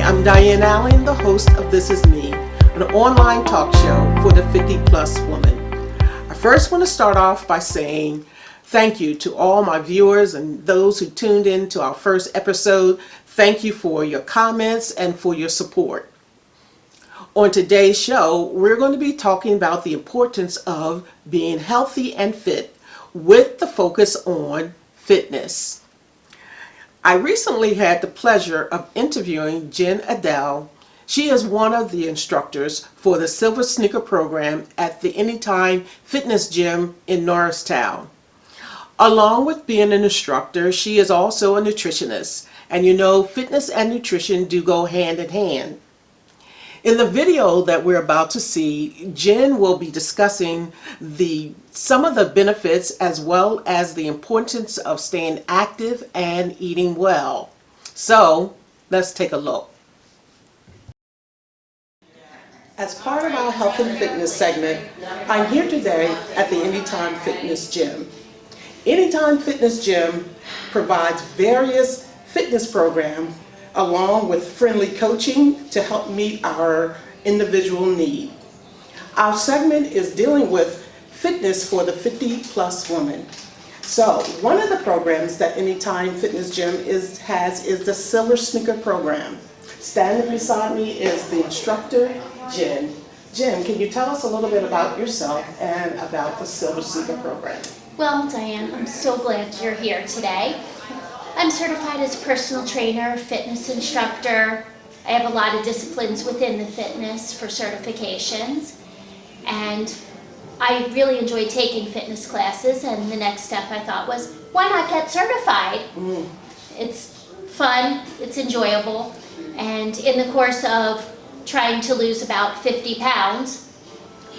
I'm Diane Allen, the host of This Is Me, an online talk show for the 50-plus woman. I first want to start off by saying thank you to all my viewers and those who tuned in to our first episode. Thank you for your comments and for your support. On today's show, we're going to be talking about the importance of being healthy and fit with the focus on fitness. I recently had the pleasure of interviewing Jen Eidell. She is one of the instructors for the Silver Sneaker program at the Anytime Fitness Gym in Norristown. Along with being an instructor, she is also a nutritionist. And you know, fitness and nutrition do go hand in hand. In the video that we're about to see, Jen will be discussing some of the benefits as well as the importance of staying active and eating well. So, let's take a look. As part of our health and fitness segment, I'm here today at the Anytime Fitness Gym. Anytime Fitness Gym provides various fitness programs along with friendly coaching to help meet our individual need. Our segment is dealing with fitness for the 50-plus woman. So one of the programs that Anytime Fitness Gym has is the Silver Sneaker program. Standing beside me is the instructor, Jen. Jen, can you tell us a little bit about yourself and about the Silver Sneaker program? Well, Diane, I'm so glad you're here today. I'm certified as a personal trainer, fitness instructor. I have a lot of disciplines within the fitness for certifications. And I really enjoy taking fitness classes, and the next step I thought was, why not get certified? It's fun, it's enjoyable, and in the course of trying to lose about 50 pounds,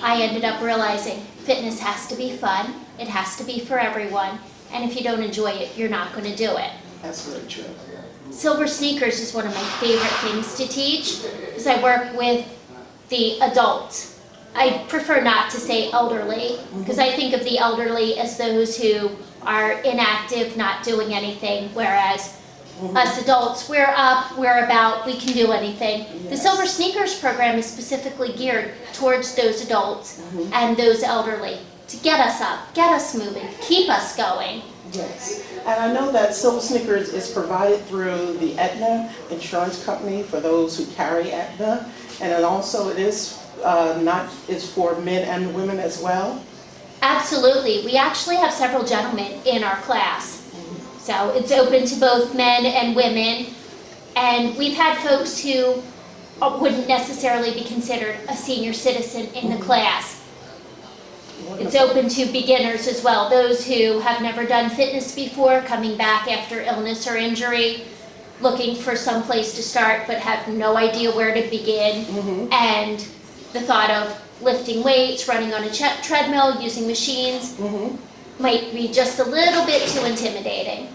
I ended up realizing fitness has to be fun, it has to be for everyone, and if you don't enjoy it, you're not going to do it. That's very true. Silver sneakers is one of my favorite things to teach because I work with the adults. I prefer not to say elderly because I think of the elderly as those who are inactive, not doing anything, whereas us adults, we're up, we're about, we can do anything. Yes. The Silver Sneakers program is specifically geared towards those adults and those elderly to get us up, get us moving, keep us going. Yes, and I know that Silver Sneakers is provided through the Aetna insurance company for those who carry Aetna, and then also it is is for men and women as well. Absolutely, we actually have several gentlemen in our class, so it's open to both men and women, and we've had folks who wouldn't necessarily be considered a senior citizen in the class. It's open to beginners as well, those who have never done fitness before, coming back after illness or injury, looking for some place to start but have no idea where to begin, and the thought of lifting weights, running on a treadmill, using machines might be just a little bit too intimidating.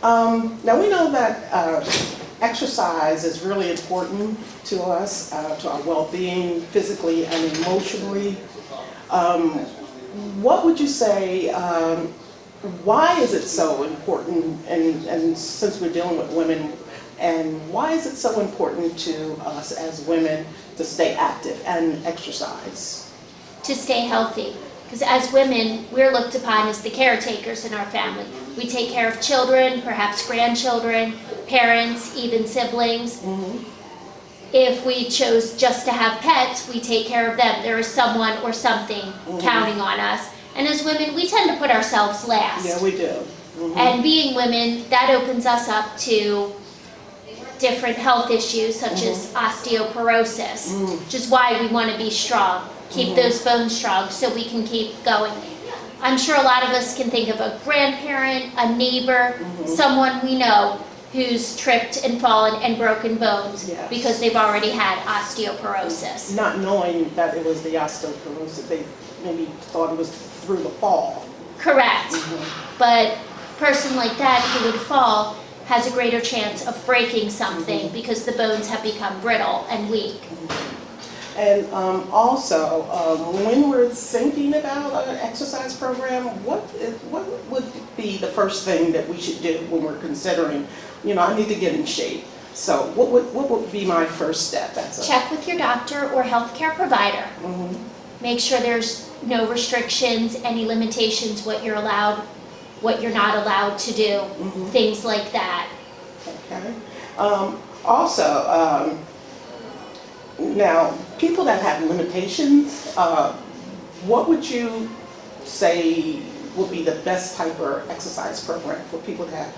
Now we know that exercise is really important to us, to our well-being physically and emotionally. What would you say, why is it so important, and since we're dealing with women, and why is it so important to us as women to stay active and exercise? To stay healthy, because as women, we're looked upon as the caretakers in our family. We take care of children, perhaps grandchildren, parents, even siblings. If we chose just to have pets, we take care of them. There is someone or something counting on us. And as women, we tend to put ourselves last. Yeah, we do. And being women, that opens us up to different health issues such as osteoporosis, which is why we want to be strong, keep those bones strong so we can keep going. I'm sure a lot of us can think of a grandparent, a neighbor, someone we know who's tripped and fallen and broken bones because they've already had osteoporosis. Not knowing that it was the osteoporosis, they maybe thought it was through the fall. Correct. But a person like that who would fall has a greater chance of breaking something because the bones have become brittle and weak. And also, when we're thinking about an exercise program, what would be the first thing that we should do when we're considering, you know, I need to get in shape? So what would be my first step? Check with your doctor or healthcare provider. Make sure there's no restrictions, any limitations, what you're allowed, what you're not allowed to do, things like that. Okay. Also, now, people that have limitations, what would you say would be the best type of exercise program for people that have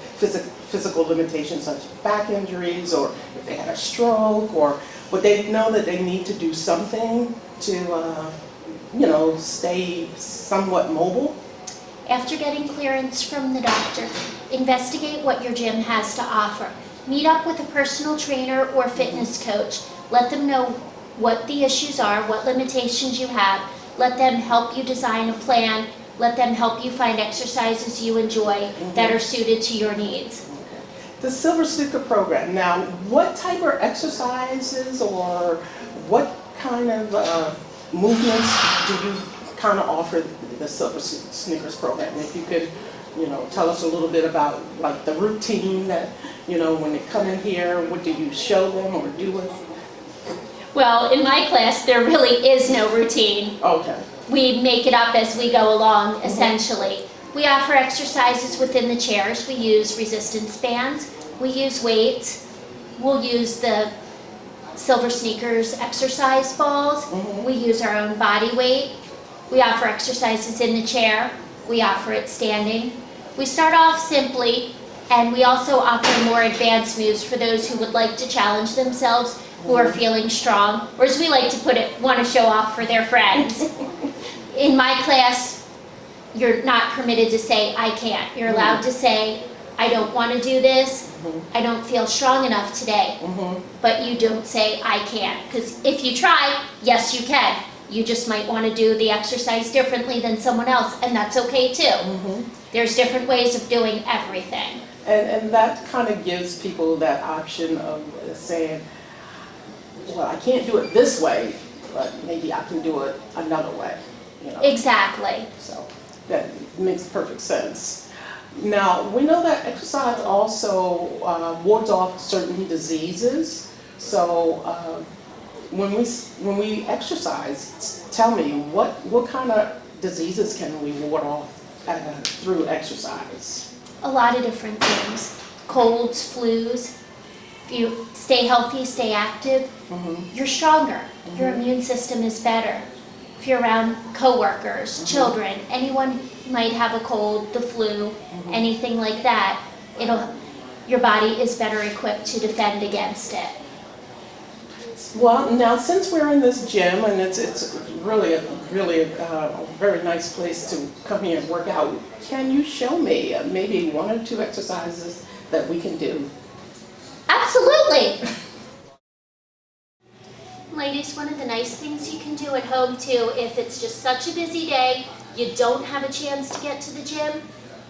physical limitations such as back injuries, or if they had a stroke, or would they know that they need to do something to, stay somewhat mobile? After getting clearance from the doctor, investigate what your gym has to offer. Meet up with a personal trainer or fitness coach. Let them know what the issues are, what limitations you have. Let them help you design a plan. Let them help you find exercises you enjoy that are suited to your needs. The Silver Sneaker program, now what type of exercises or what kind of movements do you kind of offer the Silver Sneakers program? If you could, tell us a little bit about like the routine that, when they come in here, what do you show them or do with? Well, in my class, there really is no routine. Okay. We make it up as we go along, essentially. We offer exercises within the chairs. We use resistance bands. We use weights. We'll use the Silver Sneakers exercise balls. We use our own body weight. We offer exercises in the chair. We offer it standing. We start off simply, and we also offer more advanced moves for those who would like to challenge themselves, who are feeling strong, or as we like to put it, want to show off for their friends. In my class, you're not permitted to say, I can't. You're allowed to say, I don't want to do this. I don't feel strong enough today. But you don't say, I can't. Because if you try, yes, you can. You just might want to do the exercise differently than someone else, and that's okay too. There's different ways of doing everything. And that kind of gives people that option of saying, well, I can't do it this way, but maybe I can do it another way. Exactly. So that makes perfect sense. Now, we know that exercise also wards off certain diseases. So when we exercise, tell me, what kind of diseases can we ward off through exercise? A lot of different things. Colds, flus. If you stay healthy, stay active, you're stronger. Your immune system is better. If you're around coworkers, children, anyone who might have a cold, the flu, anything like that, your body is better equipped to defend against it. Well, now since we're in this gym and it's really a very nice place to come here and work out, can you show me maybe one or two exercises that we can do? Absolutely. Ladies, one of the nice things you can do at home too, if it's just such a busy day, you don't have a chance to get to the gym,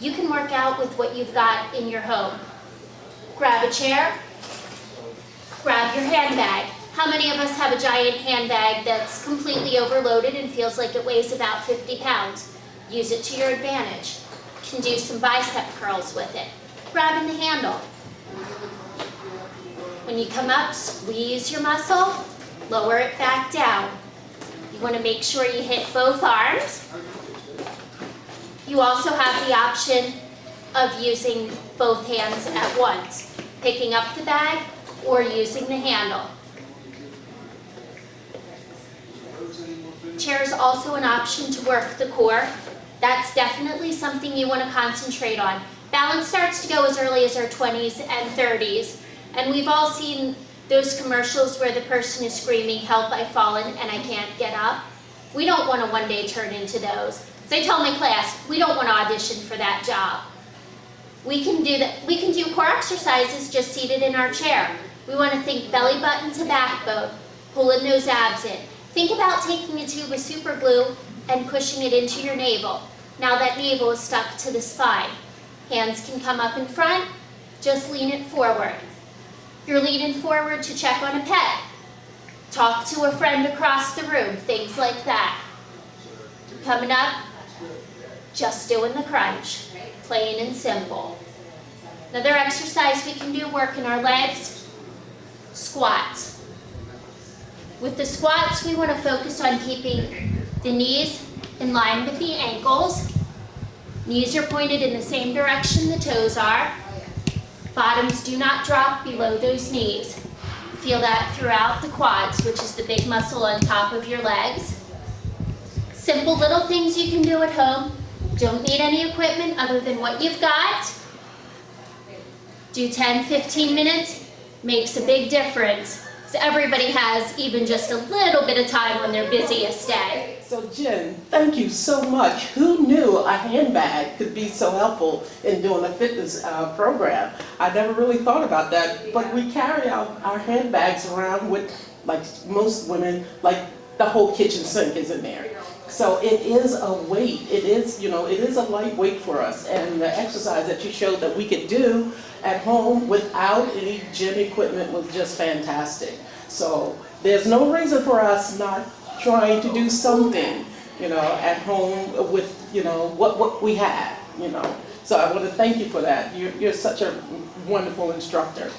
you can work out with what you've got in your home. Grab a chair, grab your handbag. How many of us have a giant handbag that's completely overloaded and feels like it weighs about 50 pounds? Use it to your advantage. You can do some bicep curls with it. Grabbing the handle. When you come up, squeeze your muscle, lower it back down. You want to make sure you hit both arms. You also have the option of using both hands at once, picking up the bag or using the handle. Chair is also an option to work the core. That's definitely something you want to concentrate on. Balance starts to go as early as our 20s and 30s, and we've all seen those commercials where the person is screaming, help, I've fallen and I can't get up. We don't want to one day turn into those. So I tell my class, we don't want to audition for that job. We can do that. We can do core exercises just seated in our chair. We want to think belly button to backbone, pulling those abs in. Think about taking a tube of super glue and pushing it into your navel. Now that navel is stuck to the spine. Hands can come up in front, just lean it forward. You're leaning forward to check on a pet. Talk to a friend across the room, things like that. Coming up, just doing the crunch, plain and simple. Another exercise we can do, working our legs. squats. With the squats, we want to focus on keeping the knees in line with the ankles. Knees are pointed in the same direction the toes are. Bottoms do not drop below those knees. Feel that throughout the quads, which is the big muscle on top of your legs. Simple little things you can do at home. Don't need any equipment other than what you've got. Do 10, 15 minutes, makes a big difference. So everybody has even just a little bit of time on their busiest day. So Jen, thank you so much. Who knew a handbag could be so helpful in doing a fitness program? I never really thought about that, but we carry our handbags around with, like most women, like the whole kitchen sink is in there. So it is a weight. It is, it is a light weight for us. And the exercise that you showed that we could do at home without any gym equipment was just fantastic. So there's no reason for us not trying to do something, at home with, what we have, So I want to thank you for that. You're such a wonderful instructor.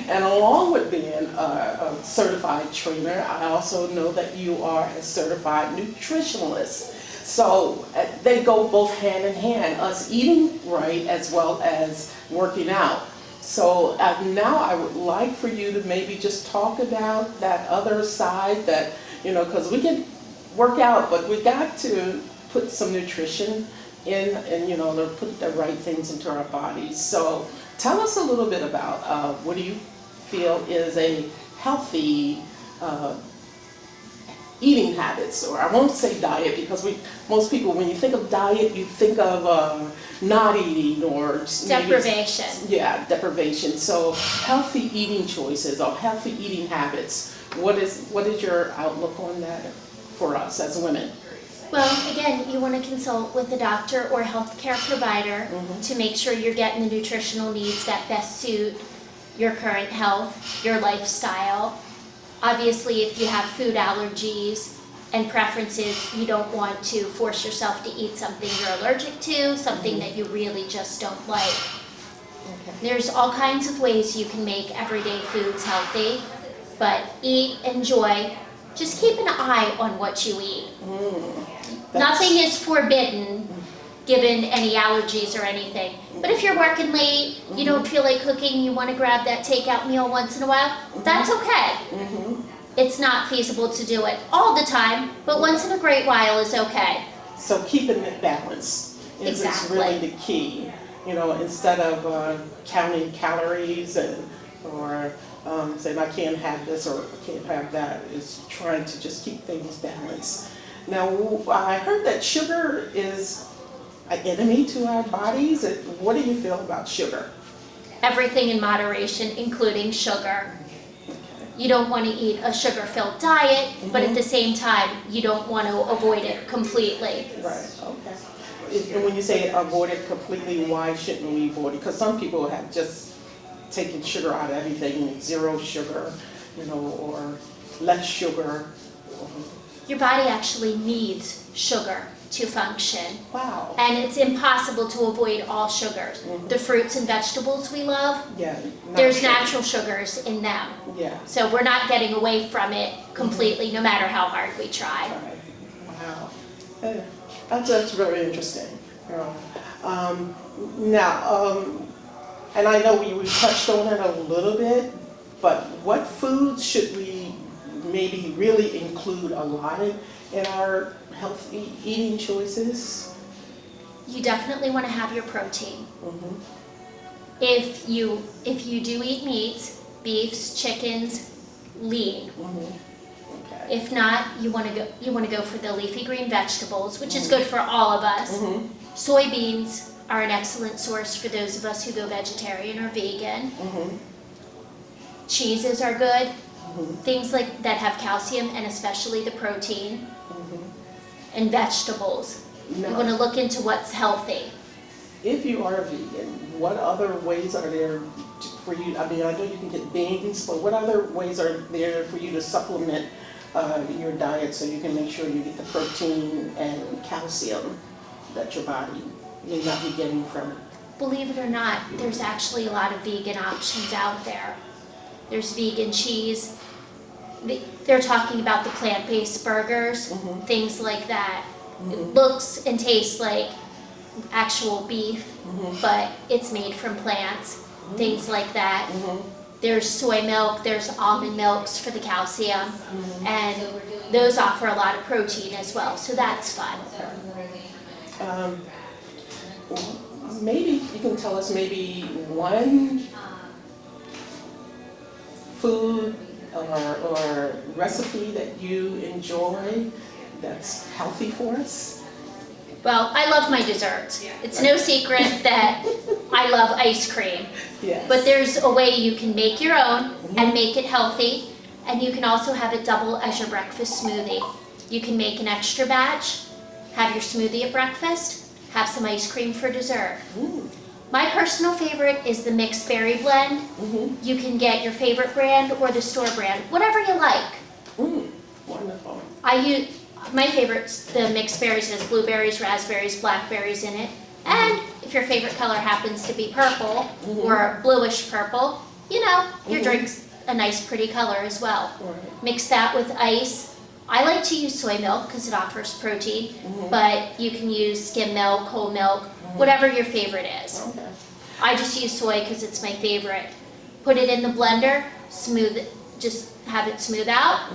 And along with being a certified trainer, I also know that you are a certified nutritionalist. So they go both hand in hand, us eating right as well as working out. So now I would like for you to maybe just talk about that other side that, because we can work out, but we got to put some nutrition in and, to put the right things into our bodies. So tell us a little bit about what do you feel is a healthy eating habits, or I won't say diet because most people, when you think of diet, you think of not eating or deprivation. Deprivation. So healthy eating choices or healthy eating habits. What is your outlook on that for us as women? Well, again, you want to consult with a doctor or healthcare provider to make sure you're getting the nutritional needs that best suit your current health, your lifestyle. Obviously, if you have food allergies and preferences, you don't want to force yourself to eat something you're allergic to, something that you really just don't like. Okay. There's all kinds of ways you can make everyday foods healthy, but eat, enjoy, just keep an eye on what you eat. Nothing is forbidden given any allergies or anything. But if you're working late, you don't feel like cooking, you want to grab that takeout meal once in a while, that's okay. It's not feasible to do it all the time, but once in a great while is okay. So keeping it balanced is really the key. Instead of counting calories or saying I can't have this or I can't have that, is trying to just keep things balanced. Now, I heard that sugar is an enemy to our bodies. What do you feel about sugar? Everything in moderation, including sugar. You don't want to eat a sugar-filled diet, but at the same time, you don't want to avoid it completely. Right, okay. And when you say avoid it completely, why shouldn't we avoid it? Because some people have just taken sugar out of everything, zero sugar, or less sugar. Your body actually needs sugar to function. Wow. And it's impossible to avoid all sugars. The fruits and vegetables we love, there's natural sugars in them. Yeah. So we're not getting away from it completely, no matter how hard we try. Wow. That's very interesting. Now, and I know we touched on it a little bit, but what foods should we maybe really include a lot in our healthy eating choices? You definitely want to have your protein. If you do eat meats, beefs, chickens, lean. Okay. If not, you want to go for the leafy green vegetables, which is good for all of us. Soybeans are an excellent source for those of us who go vegetarian or vegan. Cheeses are good. Things like that have calcium and especially the protein. And vegetables. You want to look into what's healthy. If you are a vegan, what other ways are there for you? I mean, I know you can get beans, but what other ways are there for you to supplement your diet so you can make sure you get the protein and calcium that your body may not be getting from it? Believe it or not, there's actually a lot of vegan options out there. there's vegan cheese. They're talking about the plant-based burgers, things like that. It looks and tastes like actual beef, but it's made from plants, things like that. There's soy milk, there's almond milks for the calcium, and those offer a lot of protein as well, so that's fun. Maybe you can tell us maybe one food or recipe that you enjoy that's healthy for us? Well, I love my desserts. It's no secret that I love ice cream. Yes. But there's a way you can make your own and make it healthy, and you can also have it double as your breakfast smoothie. You can make an extra batch, have your smoothie at breakfast, have some ice cream for dessert. My personal favorite is the mixed berry blend. You can get your favorite brand or the store brand, whatever you like. Wonderful. My favorite's the mixed berries. Has blueberries, raspberries, blackberries in it. And if your favorite color happens to be purple or bluish purple, you know, your drink's a nice pretty color as well. Right. Mix that with ice. I like to use soy milk because it offers protein, but you can use skim milk, whole milk, whatever your favorite is. Okay. I just use soy because it's my favorite. Put it in the blender, just have it smooth out.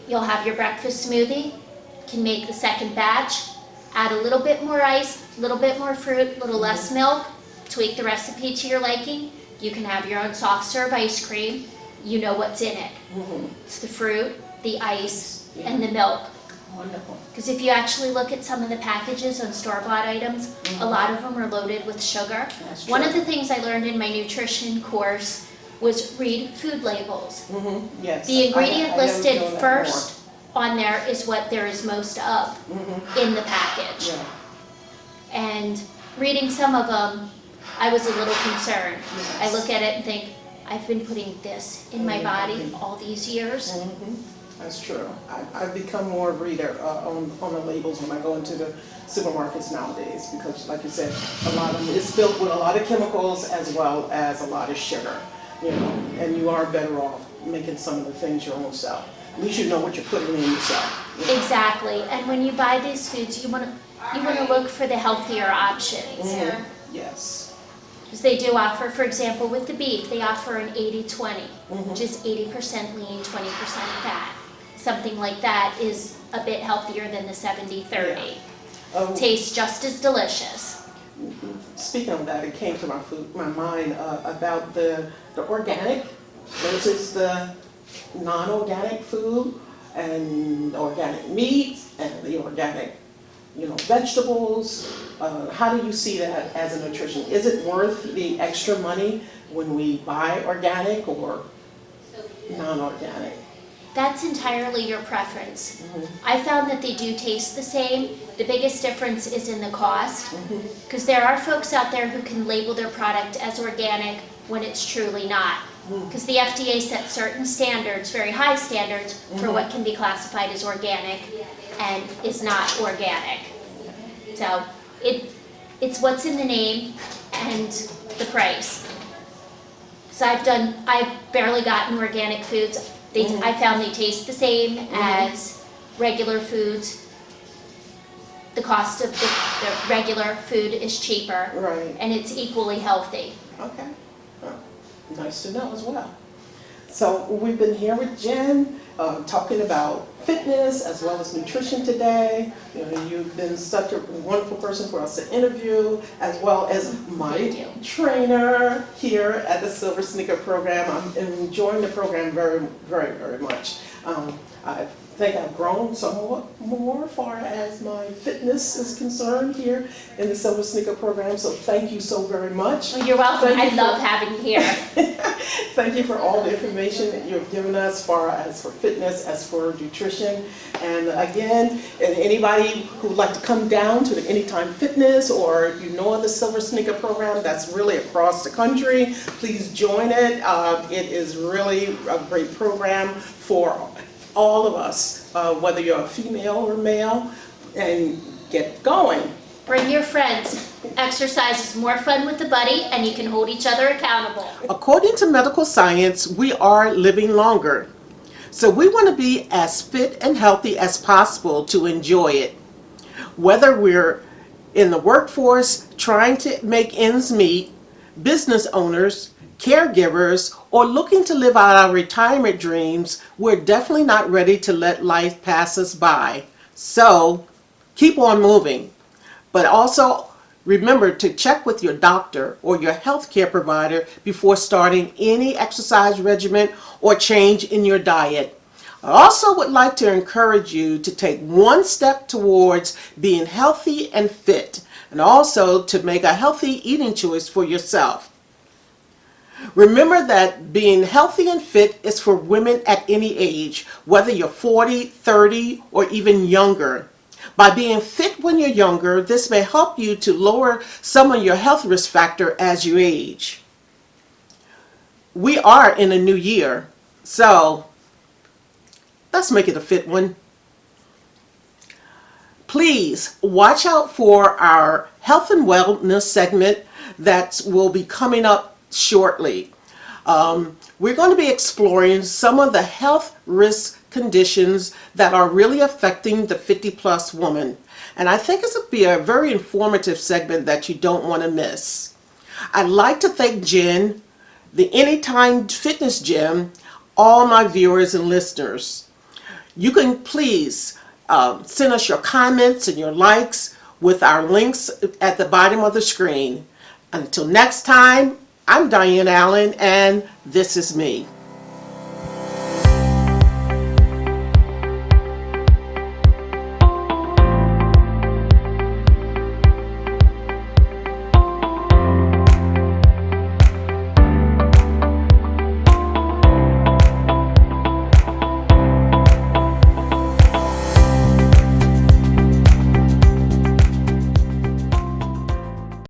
You'll have your breakfast smoothie. Can make the second batch. Add a little bit more ice, a little bit more fruit, a little less milk. Tweak the recipe to your liking. You can have your own soft serve ice cream. You know what's in it. It's the fruit, the ice, and the milk. Wonderful. Because if you actually look at some of the packages on store-bought items, a lot of them are loaded with sugar. That's One true. of the things I learned in my nutrition course was read food labels. Yes. The ingredient I am listed doing that first on there is what there is most of in the package. more. Yeah. And reading some of them, I was a little concerned. Yes. I look at it and think, I've been putting this in my body all these years. That's true. I've become more of a reader on the labels when I go into the supermarkets nowadays because, like you said, a lot of it is filled with a lot of chemicals as well as a lot of sugar, you know, and you are better off making some of the things your own self. At least you know what you're putting in yourself. You know? Exactly. And when you buy these foods, you want to look for the healthier options. Yes. Because they do offer, for example, with the beef, they offer an 80-20, which is 80% lean, 20% fat. Something like that is a bit healthier than the 70-30. Tastes just as delicious. Speaking of that, it came to my mind about the organic versus the non-organic food and organic meats and the organic, you know, vegetables. How do you see that as a nutrition? Is it worth the extra money when we buy organic or non-organic? That's entirely your preference. I found that they do taste the same. The biggest difference is in the cost, because there are folks out there who can label their product as organic when it's truly not. Because the FDA sets certain standards, very high standards, for what can be classified as organic and is not organic. So it's what's in the name and the price. So I've barely gotten organic foods. I found they taste the same as regular foods. The cost of the regular food is cheaper. Right. And it's equally healthy. Okay. Well, nice to know as well. So we've been here with Jen talking about fitness as well as nutrition today. You know, you've been such a wonderful person for us to interview, as well as my trainer here at the Silver Sneaker program. I'm enjoying the program very, very, very much. I think I've grown somewhat more far as my fitness is concerned here in the Silver Sneaker program, so thank you so very much. Well, you're welcome. I love having you here. Thank you for all the information that you've given us as far as for fitness, as for nutrition. And again, anybody who'd like to come down to the Anytime Fitness, or if you know of the Silver Sneaker program that's really across the country, please join it. It is really a great program for all of us, whether you're a female or male, and get going. Bring your friends. Exercise is more fun with a buddy, and you can hold each other accountable. According to medical science, we are living longer. So we want to be as fit and healthy as possible to enjoy it. Whether we're in the workforce trying to make ends meet, business owners, caregivers, or looking to live out our retirement dreams, we're definitely not ready to let life pass us by. So keep on moving. But also remember to check with your doctor or your healthcare provider before starting any exercise regimen or change in your diet. I also would like to encourage you to take one step towards being healthy and fit, and also to make a healthy eating choice for yourself. Remember that being healthy and fit is for women at any age, whether you're 40, 30, or even younger. By being fit when you're younger, this may help you to lower some of your health risk factor as you age. We are in a new year, so let's make it a fit one. Please watch out for our health and wellness segment that will be coming up shortly. We're going to be exploring some of the health risk conditions that are really affecting the 50-plus woman. And I think this will be a very informative segment that you don't want to miss. I'd like to thank Jen, the Anytime Fitness Gym, all my viewers and listeners. You can please send us your comments and your likes with our links at the bottom of the screen. Until next time, I'm Diane Allen, and this is me.